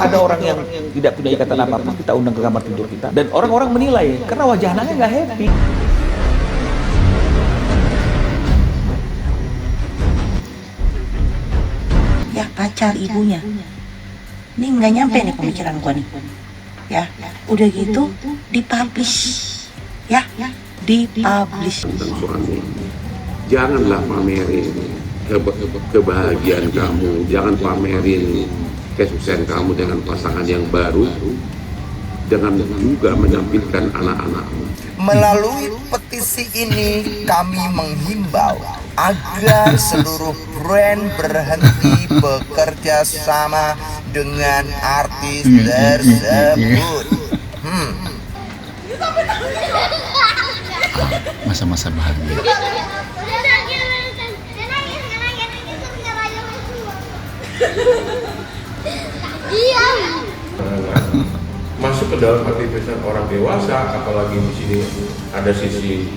ada orang yang tidak punya ikatan apapun, kita undang ke kamar tidur kita, dan orang-orang menilai karena wajah anaknya nggak happy. Ya pacar ibunya. Ini nggak nyampe nih pemikiran gua nih. Ya, udah gitu dipublish. Ya, dipublish. Suami, janganlah pamerin kebahagiaan kamu, jangan pamerin kesuksesan kamu dengan pasangan yang baru, dengan juga menampilkan anak-anakmu. Melalui petisi ini kami menghimbau agar seluruh brand berhenti bekerja sama dengan artis tersebut. Masa-masa bahagia. Iya. Masuk ke dalam aktivitas orang dewasa, apalagi di sini ada sisi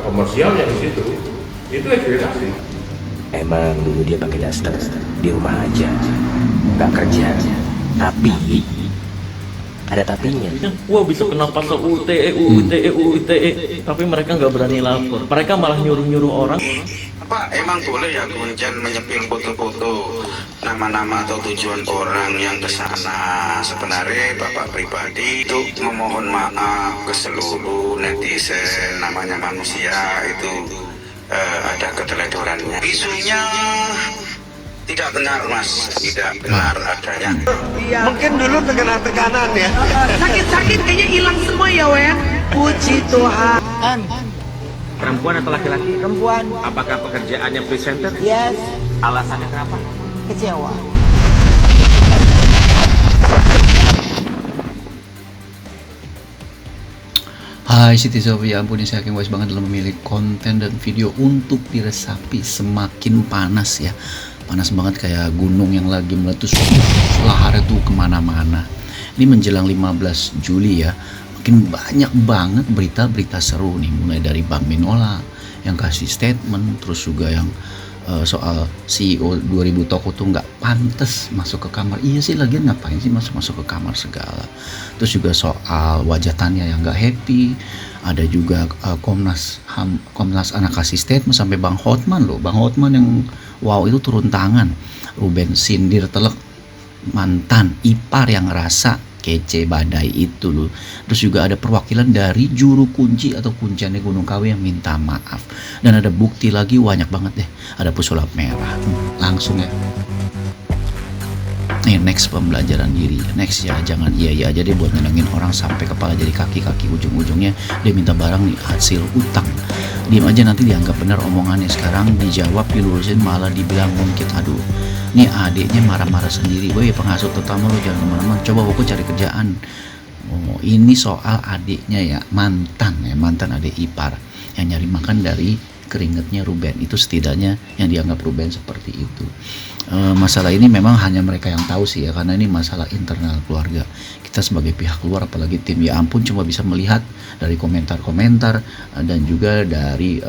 komersialnya di situ, itu ekspektasi. Emang dulu dia pakai daster di rumah aja, nggak kerja. Tapi ada tapinya. Wah, bisa kena pasal UITE, tapi mereka nggak berani lapor. Mereka malah nyuruh-nyuruh orang. Pak, emang boleh ya Kuncen menyepil foto-foto nama-nama atau tujuan orang yang ke sana? Sebenarnya Bapak pribadi itu memohon maaf ke seluruh netizen, namanya manusia itu ada keteledorannya. Isunya tidak benar, Mas, tidak benar adanya. Mungkin dulu tekanan ya. Sakit-sakit kayaknya hilang semua ya, Wen. Puji Tuhan. Perempuan atau laki-laki? Perempuan, Apakah pekerjaannya presenter? yes, Alasannya kenapa? kecewa. Hai Siti Sofi, ya ampun ini saya yakin wise banget dalam memilih konten dan video untuk diresapi. Semakin panas ya, panas banget kayak gunung yang lagi meletus, laharnya tuh kemana-mana. Ini menjelang 15 Juli ya, makin banyak banget berita-berita seru nih, mulai dari Bang Minola yang kasih statement, terus juga yang soal CEO 2000 toko tuh nggak pantas masuk ke kamar. Iya sih, lagian ngapain sih masuk ke kamar segala. Terus juga soal wajah Tania yang nggak happy. Ada juga Komnas Anak kasih statement, sampai Bang Hotman loh, Bang Hotman yang wow itu turun tangan. Ruben sindir telek mantan ipar yang ngerasa kece badai itu loh. Terus juga ada perwakilan dari juru kunci atau kunciannya Gunung Kawi yang minta maaf. Dan ada bukti lagi banyak banget deh. Ada pesulap merah. Langsung ya. Next pembelajaran diri. Next ya, jangan iya aja deh buat nyenengin orang sampai kepala jadi kaki ujung-ujungnya dia minta barang nih hasil utang. Diam aja nanti dianggap benar omongannya. Sekarang dijawab dilurusin malah dibilang mungkin. Aduh, nih adiknya marah-marah sendiri. Woi pengasuh terutama lo jangan kemana-mana, coba aku cari kerjaan. Oh, ini soal adiknya ya, mantan adik ipar yang nyari makan dari keringetnya Ruben. Itu setidaknya yang dianggap Ruben seperti itu. Masalah ini memang hanya mereka yang tahu sih ya, karena ini masalah internal keluarga. Kita sebagai pihak luar, apalagi tim ya ampun, cuma bisa melihat dari komentar-komentar dan juga dari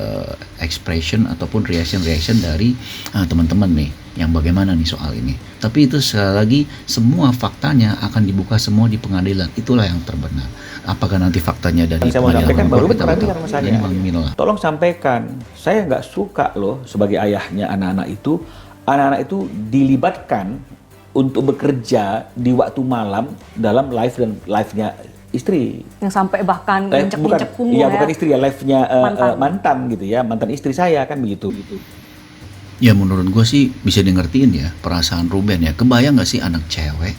expression ataupun reaction dari teman-teman nih yang bagaimana nih soal ini. Tapi itu sekali lagi semua faktanya akan dibuka semua di pengadilan. Itulah yang terbenar. Apakah nanti faktanya dari Saya mau sampaikan baru perhatikan sama saya. Tolong Tolong sampaikan, saya nggak suka loh sebagai ayahnya anak-anak itu dilibatkan untuk bekerja di waktu malam dalam live-nya istri. Yang sampai bahkan injek-injek punggul ya. ya. Bukan istri ya, live-nya mantan gitu ya, mantan istri saya kan begitu. Ya menurut gue sih bisa di ngertiin ya perasaan Ruben ya. Kebayang gak sih anak cewek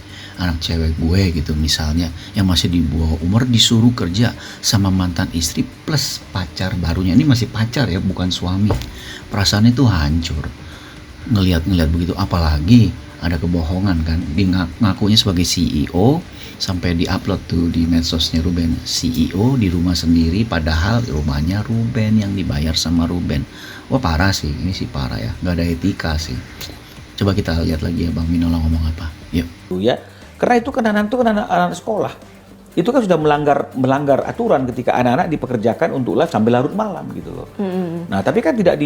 gue gitu misalnya yang masih di bawah umur disuruh kerja sama mantan istri plus pacar barunya. Ini masih pacar ya, bukan suami. Perasaannya tuh hancur ngelihat begitu. Apalagi ada kebohongan kan, ngakunya sebagai CEO sampai diupload tuh di medsosnya Ruben, CEO di rumah sendiri padahal rumahnya Ruben yang dibayar sama Ruben. Wah parah sih, ini sih parah ya, nggak ada etika sih. Coba kita lihat lagi ya Bang Minola ngomong apa. Yuk. Ya, karena itu kan anak-anak sekolah. Itu kan sudah melanggar aturan ketika anak-anak dipekerjakan untuk live sampai larut malam gitu loh. Nah, tapi kan tidak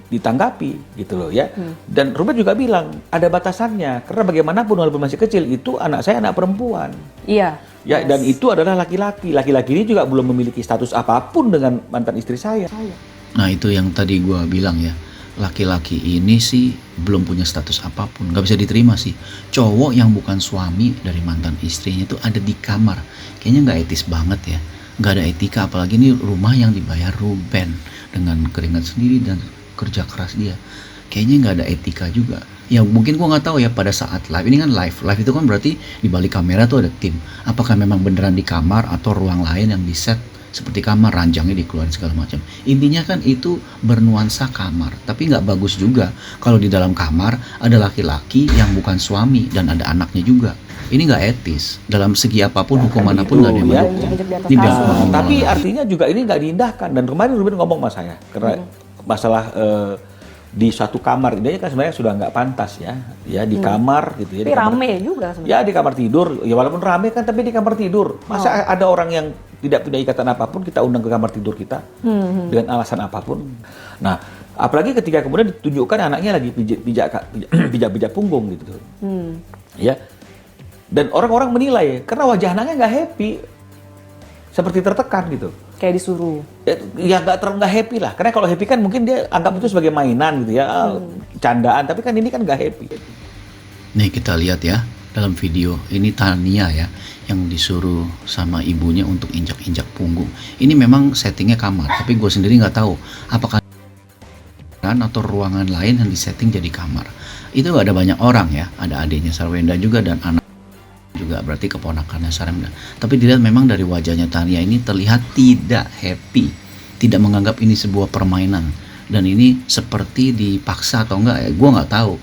ditanggapi gitu loh ya. Dan Ruben juga bilang ada batasannya karena bagaimanapun walaupun masih kecil itu anak saya anak perempuan. Iya. Ya, dan itu adalah laki-laki. Laki-laki ini juga belum memiliki status apapun dengan mantan istri saya. Nah itu yang tadi gue bilang ya, laki-laki ini sih belum punya status apapun, nggak bisa diterima sih. Cowok yang bukan suami dari mantan istrinya itu ada di kamar, kayaknya nggak etis banget ya, nggak ada etika. Apalagi ini rumah yang dibayar Ruben dengan keringat sendiri dan kerja keras dia, kayaknya nggak ada etika juga. Ya mungkin gue nggak tahu ya pada saat live, ini kan live itu kan berarti di balik kamera tuh ada tim. Apakah memang beneran di kamar atau ruang lain yang di set seperti kamar, ranjangnya dikeluarin segala macam. Intinya kan itu bernuansa kamar, tapi nggak bagus juga kalau di dalam kamar ada laki-laki yang bukan suami dan ada anaknya juga. Ini nggak etis dalam segi apapun, hukum manapun nggak ada yang mendukung. Tapi artinya juga ini nggak diindahkan. Dan kemarin Ruben ngomong sama saya karena masalah di suatu kamar ini kan sebenarnya sudah nggak pantas ya di kamar gitu ya. Tapi rame juga sebenarnya. Ya di kamar tidur, ya walaupun rame kan tapi di kamar tidur. Masa ada orang yang tidak punya ikatan apapun kita undang ke kamar tidur kita dengan alasan apapun. Nah, apalagi ketika kemudian ditunjukkan anaknya lagi pijak punggung gitu. Ya. Dan orang-orang menilai karena wajah anaknya nggak happy. Seperti tertekan gitu. Kayak disuruh. Ya nggak happy lah. Karena kalau happy kan mungkin dia anggap itu sebagai mainan gitu ya, candaan. Tapi kan ini kan nggak happy. Nih kita lihat ya dalam video ini Tania ya yang disuruh sama ibunya untuk injak-injak punggung. Ini memang settingnya kamar, tapi gue sendiri nggak tahu apakah atau ruangan lain yang disetting jadi kamar. Itu ada banyak orang ya, ada adiknya Sarwenda juga dan anak juga, berarti keponakannya Sarwenda. Tapi dilihat memang dari wajahnya Tania ini terlihat tidak happy, tidak menganggap ini sebuah permainan, dan ini seperti dipaksa atau enggak ya gue nggak tahu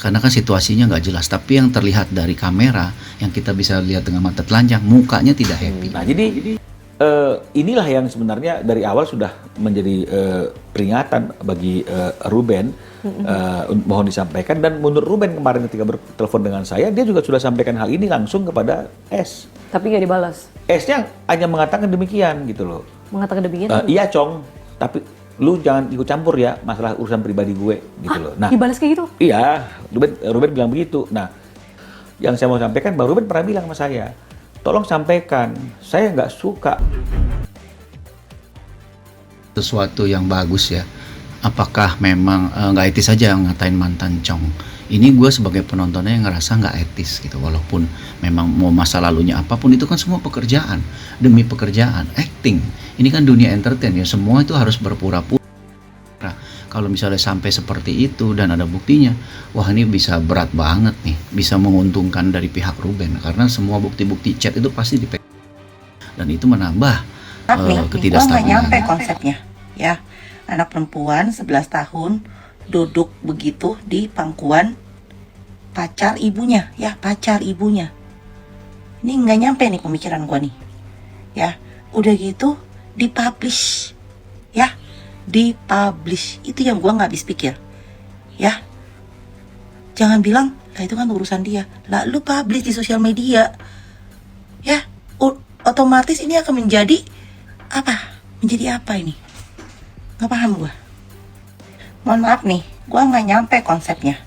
karena kan situasinya nggak jelas. Tapi yang terlihat dari kamera yang kita bisa lihat dengan mata telanjang, mukanya tidak happy. Nah jadi inilah yang sebenarnya dari awal sudah menjadi peringatan bagi Ruben. Mohon disampaikan, dan menurut Ruben kemarin ketika bertelepon dengan saya, dia juga sudah sampaikan hal ini langsung kepada S. Tapi nggak dibalas. S-nya hanya mengatakan demikian gitu loh. Mengatakan demikian? Iya Cong, tapi lu jangan ikut campur ya masalah urusan pribadi gue gitu loh. Nah, dibalas kayak gitu? Iya, Ruben bilang begitu. Nah, yang saya mau sampaikan, Bang Ruben pernah bilang sama saya, tolong sampaikan, saya nggak suka sesuatu yang bagus ya. Apakah memang nggak etis saja ngatain mantan Cong? Ini gue sebagai penontonnya yang ngerasa nggak etis gitu. Walaupun memang mau masa lalunya apapun, itu kan semua pekerjaan. Demi pekerjaan, acting. Ini kan dunia entertain ya, semua itu harus berpura-pura. Kalau misalnya sampai seperti itu dan ada buktinya, wah ini bisa berat banget nih. Bisa menguntungkan dari pihak Ruben. Karena semua bukti-bukti chat itu pasti dipegang. Dan itu menambah ketidakstabilan. Nggak nyampe konsepnya ya. Anak perempuan 11 tahun duduk begitu di pangkuan pacar ibunya ya, pacar ibunya. Ini nggak nyampe nih pemikiran gua nih ya. Udah gitu dipublish ya, dipublish. Itu yang gua nggak habis pikir ya. Jangan bilang lah itu kan urusan dia, lah lu publish di sosial media ya, otomatis ini akan menjadi apa ini? Gak paham gue. Mohon maaf nih, gue gak nyampe konsepnya.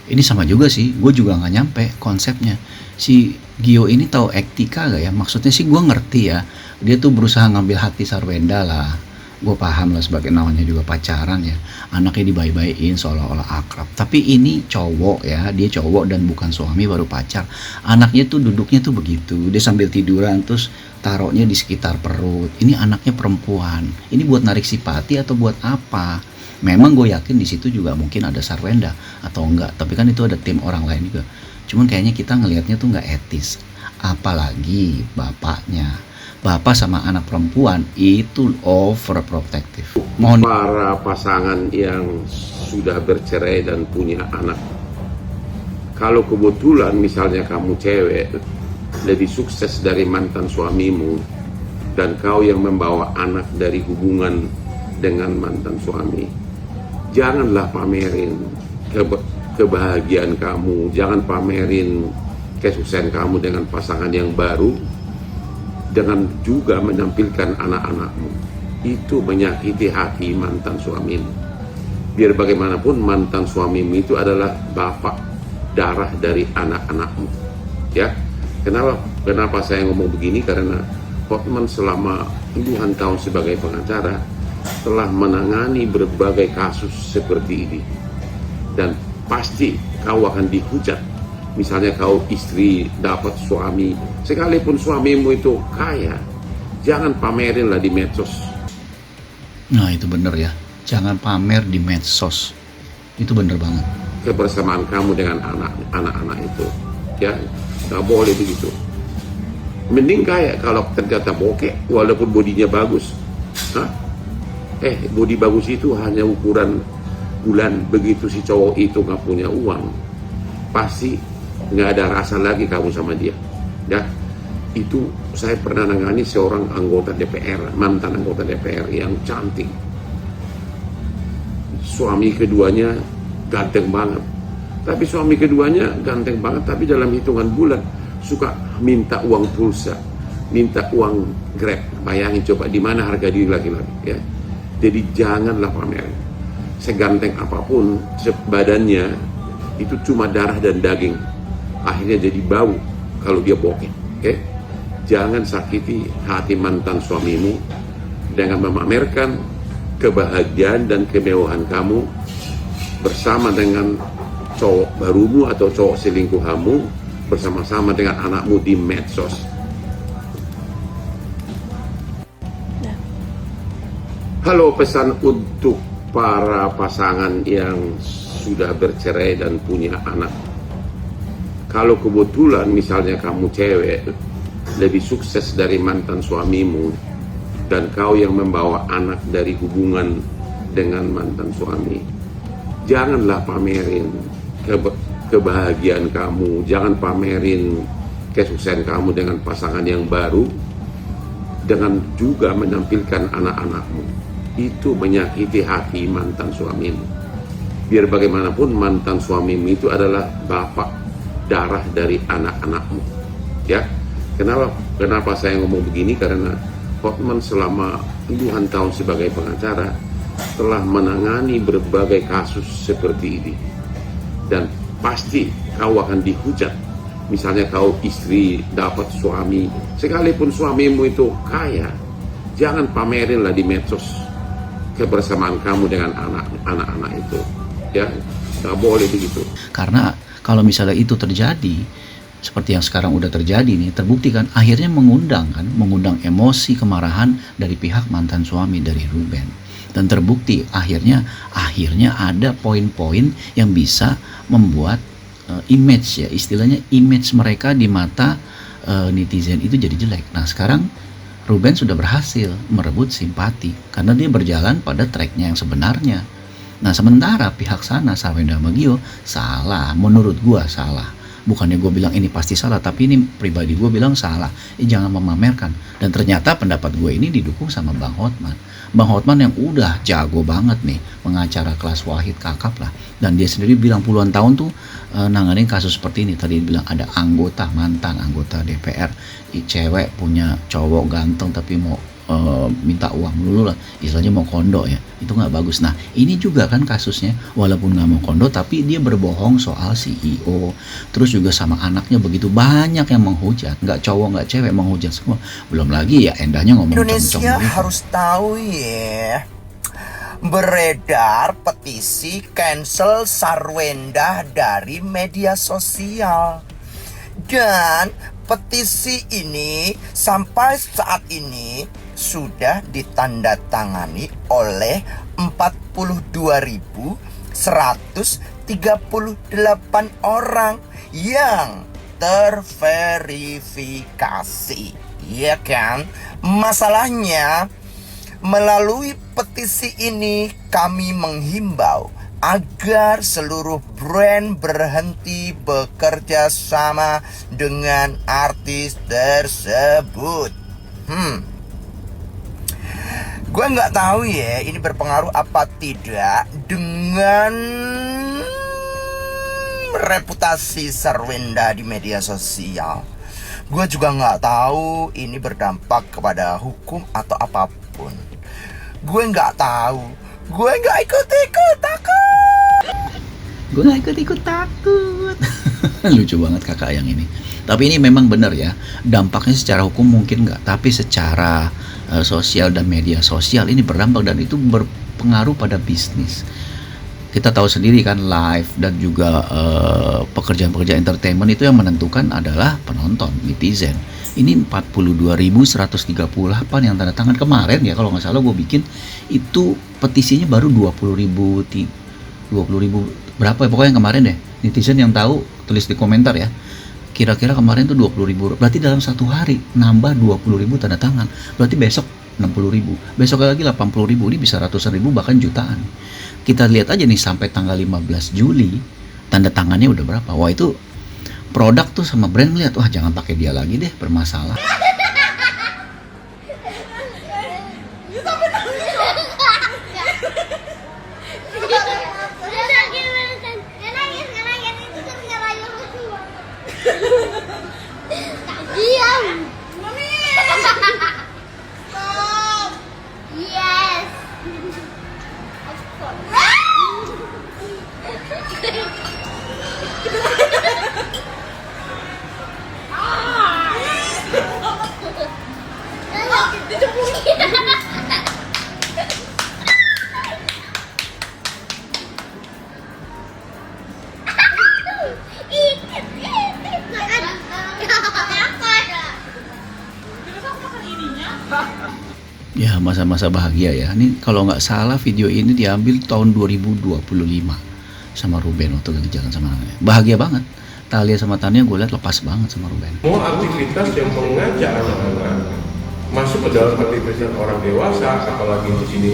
Ini sama juga sih, gue juga gak nyampe konsepnya. Si Gio ini tahu etika gak ya? Maksudnya sih gue ngerti ya, dia tuh berusaha ngambil hati Sarwenda lah. Gue paham lah sebagai namanya juga pacaran ya. Anaknya dibaik-baikin seolah-olah akrab. Tapi ini cowok ya, dia cowok dan bukan suami, baru pacar. Anaknya tuh duduknya tuh begitu, dia sambil tiduran terus taruhnya di sekitar perut. Ini anaknya perempuan. Ini buat narik simpati atau buat apa? Memang gue yakin di situ juga mungkin ada Sarwenda atau enggak. Tapi kan itu ada tim orang lain juga. Cuman kayaknya kita ngelihatnya tuh nggak etis. Apalagi bapaknya. Bapak sama anak perempuan itu overprotective. Mohon para pasangan yang sudah bercerai dan punya anak. Kalau kebetulan misalnya kamu cewek lebih sukses dari mantan suamimu dan kau yang membawa anak dari hubungan dengan mantan suami, janganlah pamerin kebahagiaan kamu, jangan pamerin kesuksesan kamu dengan pasangan yang baru dengan juga menampilkan anak-anakmu. Itu menyakiti hati mantan suamimu. Biar bagaimanapun mantan suamimu itu adalah bapak darah dari anak-anakmu. Ya, kenapa saya ngomong begini? Karena Hotman selama puluhan tahun sebagai pengacara telah menangani berbagai kasus seperti ini, dan pasti kau akan dihujat. Misalnya kau istri dapat suami, sekalipun suamimu itu kaya, jangan pamerinlah di medsos. Nah itu bener ya, jangan pamer di medsos. Itu bener banget. Kebersamaan kamu dengan anak-anak itu, ya nggak boleh begitu. Mending kaya kalau ternyata bokeh walaupun bodinya bagus. Hah? Bodi bagus itu hanya ukuran bulan. Begitu si cowok itu nggak punya uang, pasti nggak ada rasa lagi kamu sama dia. Ya, itu saya pernah nangani seorang anggota DPR, mantan anggota DPR yang cantik. Suami keduanya ganteng banget. Tapi dalam hitungan bulan suka minta uang pulsa, minta uang Grab. Bayangin coba di mana harga diri laki-laki, ya. Jadi janganlah pamer. Seganteng apapun badannya, itu cuma darah dan daging. Akhirnya jadi bau kalau dia bokeh. Oke? Jangan sakiti hati mantan suamimu dengan memamerkan kebahagiaan dan kemewahan kamu bersama dengan cowok barumu atau cowok selingkuhanmu, bersama-sama dengan anakmu di medsos. Halo, pesan untuk para pasangan yang sudah bercerai dan punya anak. Kalau kebetulan misalnya kamu cewek lebih sukses dari mantan suamimu, dan kau yang membawa anak dari hubungan dengan mantan suami, janganlah pamerin kebahagiaan kamu, jangan pamerin kesuksesan kamu dengan pasangan yang baru, dengan juga menampilkan anak-anakmu. Itu menyakiti hati mantan suamimu. Biar bagaimanapun mantan suamimu itu adalah bapak darah dari anak-anakmu. Ya, kenapa saya ngomong begini? Karena Hotman selama puluhan tahun sebagai pengacara telah menangani berbagai kasus seperti ini, dan pasti kau akan dihujat. Misalnya kau istri dapat suami, sekalipun suamimu itu kaya, jangan pamerinlah di medsos kebersamaan kamu dengan anak-anak itu. Ya, nggak boleh begitu. Karena kalau misalnya itu terjadi, seperti yang sekarang udah terjadi nih, terbukti kan akhirnya mengundang emosi, kemarahan dari pihak mantan suami dari Ruben. Dan terbukti akhirnya ada poin-poin yang bisa membuat image, ya istilahnya image mereka di mata netizen itu jadi jelek. Nah sekarang Ruben sudah berhasil merebut simpati karena dia berjalan pada tracknya yang sebenarnya. Nah sementara pihak sana, Sawenda Magio, salah, menurut gua salah. Bukannya gue bilang ini pasti salah, tapi ini pribadi gue bilang salah. Jangan memamerkan. Dan ternyata pendapat gue ini didukung sama Bang Hotman. Bang Hotman yang udah jago banget nih, pengacara kelas Wahid kakap lah. Dan dia sendiri bilang puluhan tahun tuh nanganin kasus seperti ini. Tadi dia bilang ada mantan anggota DPR, cewek punya cowok ganteng tapi mau minta uang dulu lah, istilahnya mau kondo ya, itu nggak bagus. Nah ini juga kan kasusnya, walaupun nggak mau kondo tapi dia berbohong soal CEO, terus juga sama anaknya begitu banyak yang menghujat, nggak cowok nggak cewek menghujat semua. Belum lagi ya endahnya ngomong Indonesia harus tahu ya, beredar petisi cancel Sarwenda dari media sosial. Dan petisi ini sampai saat ini sudah ditandatangani oleh 42.138 orang yang terverifikasi. Ya kan? Masalahnya, melalui petisi ini kami menghimbau agar seluruh brand berhenti bekerja sama dengan artis tersebut. Gue nggak tahu ya ini berpengaruh apa tidak dengan reputasi Sarwenda di media sosial. Gue juga nggak tahu ini berdampak kepada hukum atau apapun. Gue nggak tahu Gue nggak ikut-ikut, takut. Gue gak ikut-ikut takut. Lucu banget kakak yang ini. Tapi ini memang benar ya, dampaknya secara hukum mungkin nggak, tapi secara sosial dan media sosial ini berdampak dan itu berpengaruh pada bisnis. Kita tahu sendiri kan, live dan juga pekerjaan-pekerjaan entertainment itu yang menentukan adalah penonton, netizen. Ini 42.138 yang tanda tangan kemarin ya, kalau nggak salah gue bikin itu petisinya baru 20.000 berapa ya, pokoknya yang kemarin deh. Netizen yang tahu tulis di komentar ya. Kira-kira kemarin tuh 20.000, berarti dalam satu hari nambah 20.000 tanda tangan. Berarti besok 60.000, besok lagi 80.000, ini bisa ratusan ribu bahkan jutaan. Kita lihat aja nih sampai tanggal 15 Juli tanda tangannya udah berapa. Wah itu produk tuh sama brand lihat, wah jangan pakai dia lagi deh, bermasalah. Yes. Ya masa-masa bahagia ya. Ini kalau nggak salah video ini diambil tahun 2025 sama Ruben waktu lagi jalan sama anaknya. Bahagia banget. Talia sama Tania gue lihat lepas banget sama Ruben. Semua aktivitas yang mengajak anak-anak masuk ke dalam aktivitas orang dewasa, apalagi di sini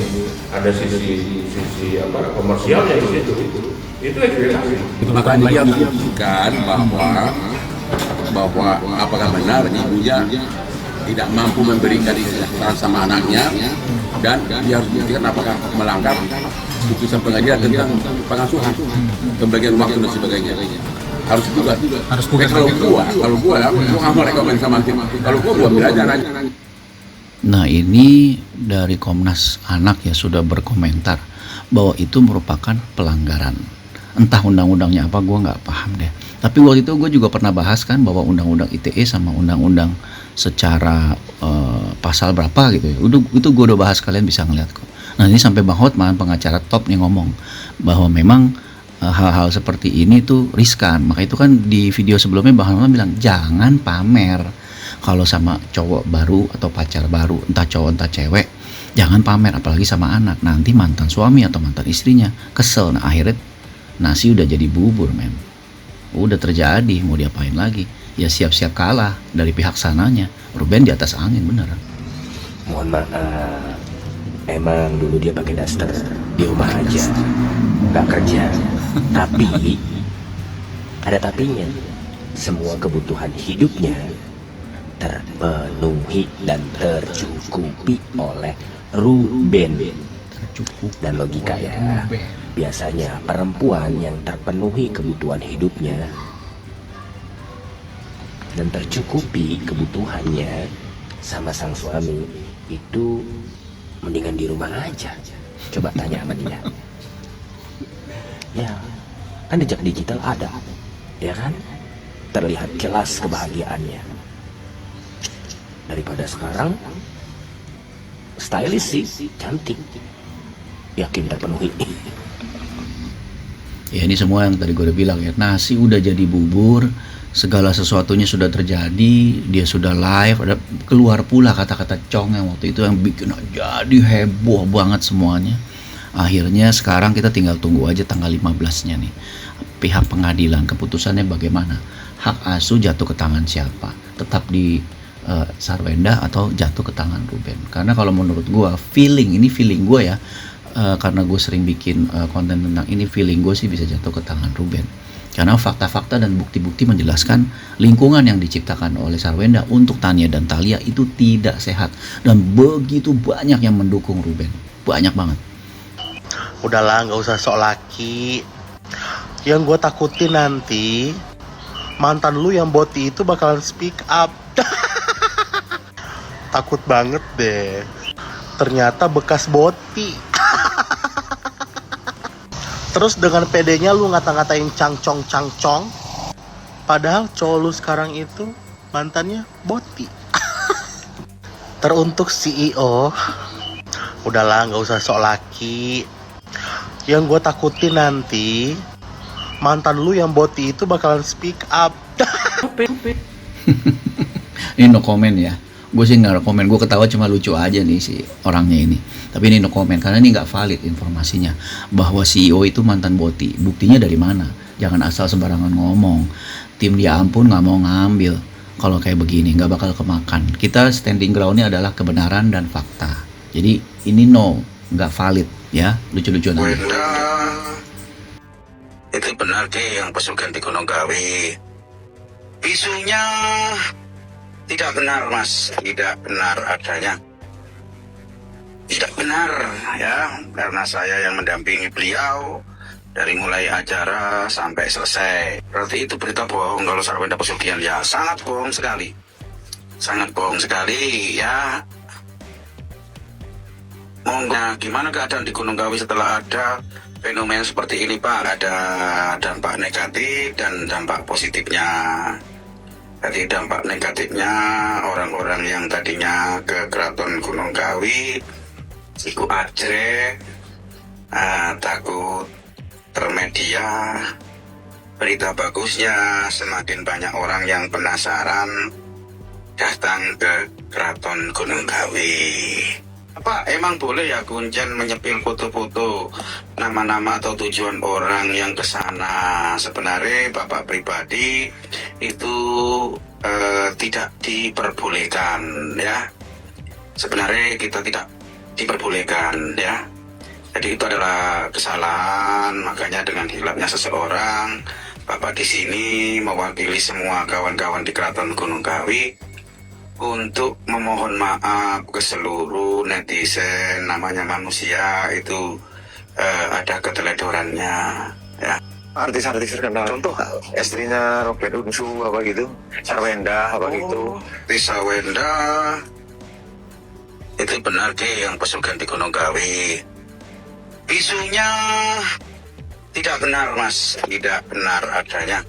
ada sisi komersialnya di situ, itu ekspektasi. Makanya dia membuktikan bahwa apakah benar ibunya tidak mampu memberikan kesejahteraan sama anaknya, dan dia harus membuktikan apakah melanggar putusan pengadilan tentang pengasuhan, pembagian waktu dan sebagainya. Harus juga. Kalau gua nggak mau rekomen sama kalau gua ambil aja nanya. Nah ini dari Komnas Anak ya sudah berkomentar bahwa itu merupakan pelanggaran. Entah undang-undangnya apa, gue nggak paham deh. Tapi waktu itu gue juga pernah bahas kan bahwa undang-undang ITE sama undang-undang secara pasal berapa gitu ya. Itu gue udah bahas, kalian bisa ngeliat kok. Nah ini sampai Bang Hotman, pengacara top nih, ngomong bahwa memang hal-hal seperti ini tuh riskan. Maka itu kan di video sebelumnya Bang Hotman bilang jangan pamer. Kalau sama cowok baru atau pacar baru, entah cowok entah cewek, jangan pamer, apalagi sama anak. Nanti mantan suami atau mantan istrinya kesel. Nah akhirnya nasi udah jadi bubur, men. Udah terjadi, mau diapain lagi? Ya siap-siap kalah dari pihak sananya. Ruben di atas angin beneran. Mohon maaf, emang dulu dia pakai daster di rumah aja, nggak kerja. Tapi ada tapinya, semua kebutuhan hidupnya terpenuhi dan tercukupi oleh Ruben. Dan logika ya, biasanya perempuan yang terpenuhi kebutuhan hidupnya dan tercukupi kebutuhannya sama sang suami itu mendingan di rumah aja. Coba tanya sama dia. Ya, kan jejak digital ada, ya kan? Terlihat jelas kebahagiaannya. Daripada sekarang stylish sih, cantik, yakin terpenuhi. Ya ini semua yang tadi gue udah bilang ya, nasi udah jadi bubur, segala sesuatunya sudah terjadi, dia sudah live, ada keluar pula kata-kata Cong yang waktu itu yang bikin jadi heboh banget semuanya. Akhirnya sekarang kita tinggal tunggu aja tanggal 15-nya nih. Pihak pengadilan keputusannya bagaimana? Hak asuh jatuh ke tangan siapa? Tetap di Sarwenda atau jatuh ke tangan Ruben? Karena kalau menurut gue, feeling gue ya, karena gue sering bikin konten tentang ini, feeling gue sih bisa jatuh ke tangan Ruben. Karena fakta-fakta dan bukti-bukti menjelaskan lingkungan yang diciptakan oleh Sarwenda untuk Tania dan Talia itu tidak sehat. Dan begitu banyak yang mendukung Ruben. Banyak banget. Udahlah, gak usah sok laki. Yang gue takutin nanti mantan lu yang boti itu bakalan speak up. Takut banget deh. Ternyata bekas boti. Terus dengan pedenya lu ngata-ngatain cangcong. Padahal cowok lu sekarang itu mantannya Boti. Teruntuk CEO, udahlah nggak usah sok laki. Yang gue takutin nanti mantan lu yang Boti itu bakalan speak up. Ini no comment ya. Gue sih nggak komen, gue ketawa cuma lucu aja nih si orangnya ini. Tapi ini no comment karena ini nggak valid informasinya bahwa CEO itu mantan Boti. Buktinya dari mana? Jangan asal sembarangan ngomong. Tim Dia Ampun nggak mau ngambil. Kalau kayak begini nggak bakal kemakan. Kita standing groundnya adalah kebenaran dan fakta. Jadi ini nggak valid ya, lucu-lucuan aja. Wenda, itu benar deh yang pesugihan di Gunung Kawi. Isunya tidak benar mas, tidak benar adanya. Tidak benar ya, karena saya yang mendampingi beliau dari mulai acara sampai selesai. Berarti itu berita bohong kalau Sarwenda pesugihan ya, sangat bohong sekali. Sangat bohong sekali ya. Monggo, gimana keadaan di Gunung Kawi setelah ada fenomena seperti ini Pak? Ada dampak negatif dan dampak positifnya. Jadi dampak negatifnya orang-orang yang tadinya ke Keraton Gunung Kawi iku ajrek, takut termedia. Berita bagusnya semakin banyak orang yang penasaran datang ke Keraton Gunung Kawi. Apa emang boleh ya Kuncen menyepil foto-foto nama-nama atau tujuan orang yang ke sana? Sebenarnya Bapak pribadi itu tidak diperbolehkan ya. Sebenarnya kita tidak diperbolehkan ya. Jadi itu adalah kesalahan, makanya dengan hilapnya seseorang, Bapak di sini mewakili semua kawan-kawan di Keraton Gunung Kawi untuk memohon maaf ke seluruh netizen. Namanya manusia itu ada keteledorannya ya. Artis-artis terkenal, contoh istrinya Robert Unsu apa gitu, Sarwenda apa gitu. Sarwenda itu benar deh yang pesugihan di Gunung Kawi. Isunya tidak benar mas, tidak benar adanya.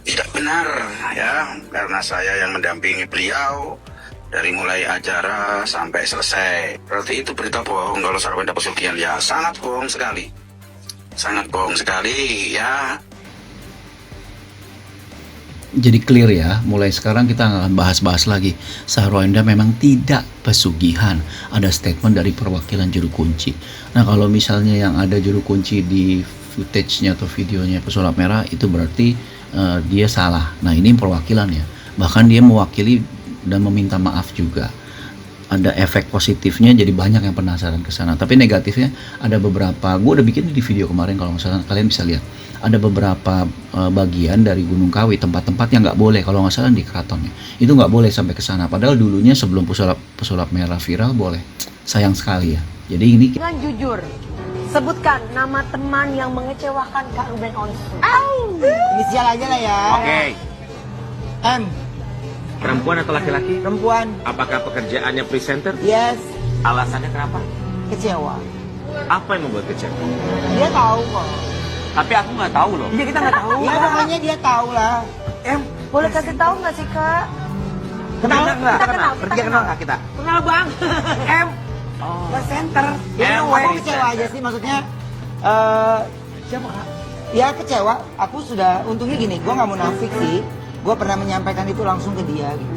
Tidak benar ya, karena saya yang mendampingi beliau dari mulai acara sampai selesai. Berarti itu berita bohong kalau Sarwenda pesugihan ya, sangat bohong sekali. Sangat bohong sekali ya. Jadi clear ya, mulai sekarang kita nggak akan bahas-bahas lagi. Sarwenda memang tidak pesugihan. Ada statement dari perwakilan juru kunci. Nah kalau misalnya yang ada juru kunci di footage-nya atau videonya pesulap merah itu berarti dia salah. Nah ini perwakilan ya. Bahkan dia mewakili dan meminta maaf juga. Ada efek positifnya, jadi banyak yang penasaran ke sana. Tapi negatifnya ada beberapa. Gue udah bikin di video kemarin kalau misalnya kalian bisa lihat. Ada beberapa bagian dari Gunung Kawi, tempat-tempat yang nggak boleh kalau nggak salah di keratonnya. Itu nggak boleh sampai ke sana. Padahal dulunya sebelum pesulap merah viral boleh. Sayang sekali ya. Jadi ini. Dengan jujur, sebutkan nama teman yang mengecewakan Kak Ruben Onsu. Inisial aja lah ya. Oke. M. Perempuan atau laki-laki? Perempuan. Apakah pekerjaannya presenter? Yes. Alasannya kenapa? Kecewa. Apa yang membuat kecewa? Dia tahu kok. Tapi aku nggak tahu loh. Iya kita nggak tahu. Ya pokoknya dia tahu lah. Boleh kasih tahu nggak sih Kak? Kenal nggak? Kita kenal. Kita kenal nggak kita? Kenal bang. M. Presenter. Ya aku kecewa aja sih, maksudnya. Siapa Kak? Ya kecewa. Aku sudah, untungnya gini, gue nggak munafik sih. Gue pernah menyampaikan itu langsung ke dia gitu.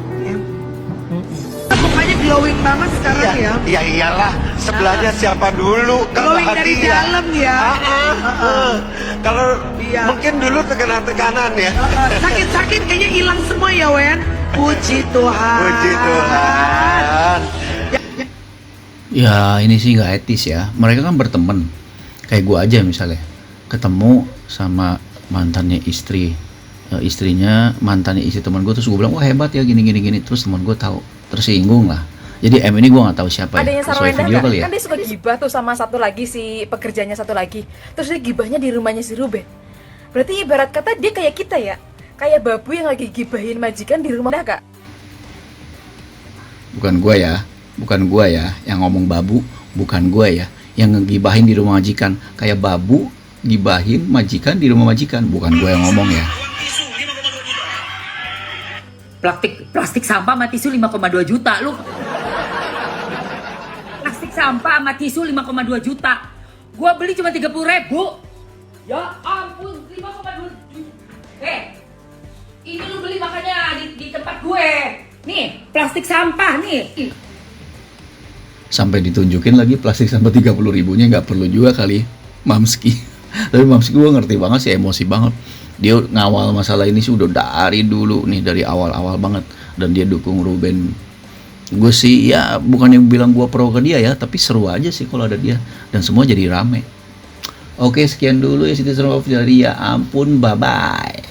Mukanya glowing banget sekarang ya. Iya iyalah, sebelahnya siapa dulu? Glowing dari dalam ya. Kalau mungkin dulu tekanan ya. Sakit-sakit kayaknya hilang semua ya Wen. Puji Tuhan. Puji Tuhan. Ya ini sih nggak etis ya. Mereka kan berteman. Kayak gue aja misalnya ketemu sama mantannya istrinya mantannya istri teman gue, terus gue bilang wah hebat ya gini, terus teman gue tahu tersinggung lah. Jadi M ini gue nggak tahu siapa adanya ya, sesuai video kali ya. Kan dia suka gibah tuh sama satu lagi si pekerjanya satu lagi, terus dia gibahnya di rumahnya si Ruben. Berarti ibarat kata dia kayak kita ya, kayak babu yang lagi gibahin majikan di rumah Kak. Bukan gue ya yang ngomong babu, bukan gue ya. yang ngegibahin di rumah majikan. Kayak babu gibahin majikan di rumah majikan. Bukan gue yang ngomong ya. Plastik sampah sama tisu 5,2 juta lu. Plastik sampah sama tisu 5,2 juta. Gua beli cuma 30.000. Ya ampun, 5,2 juta. Ini lu beli makanya di tempat gue. Nih, plastik sampah nih. Sampai ditunjukin lagi plastik sampah 30.000-nya, nggak perlu juga kali Mamski. Tapi Mamski gue ngerti banget sih, emosi banget. Dia ngawal masalah ini sih udah dari dulu nih, dari awal-awal banget. Dan dia dukung Ruben. Gue sih ya bukannya bilang gue pro ke dia ya, tapi seru aja sih kalau ada dia. Dan semua jadi rame. Oke, sekian dulu ya Citizen of dari Ya Ampun, bye-bye.